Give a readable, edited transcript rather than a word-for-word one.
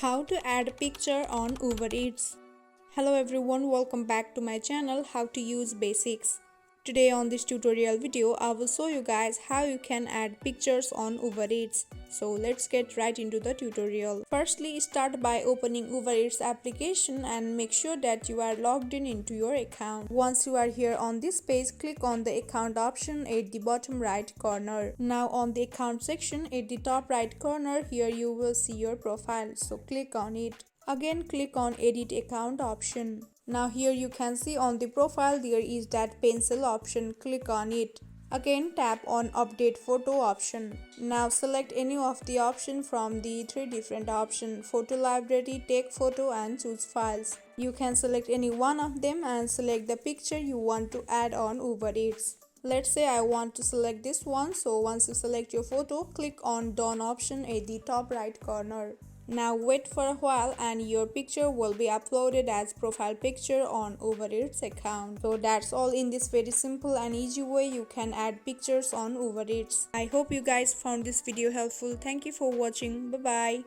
How to add a picture on Uber Eats. Hello everyone, welcome back to my channel How to Use Basics. Today on this tutorial video, I will show you guys how you can add pictures on Uber Eats. So let's get right into the tutorial. Firstly, start by opening Uber Eats application and make sure that you are logged in into your account. Once you are here on this page, click on the account option at the bottom right corner. Now on the account section at the top right corner, here you will see your profile. So click on it. Again, click on edit account option. Now here you can see on the profile there is that pencil option. Click on it. Again, tap on update photo option. Now select any of the option from the three different options: photo library, take photo and choose files. You can select any one of them and select the picture you want to add on Uber Eats. Let's say I want to select this one, so once you select your photo, click on done option at the top right corner. Now wait for a while and your picture will be uploaded as profile picture on Uber Eats account. So that's all in this very simple and easy way you can add pictures on Uber Eats. I hope you guys found this video helpful. Thank you for watching. Bye bye.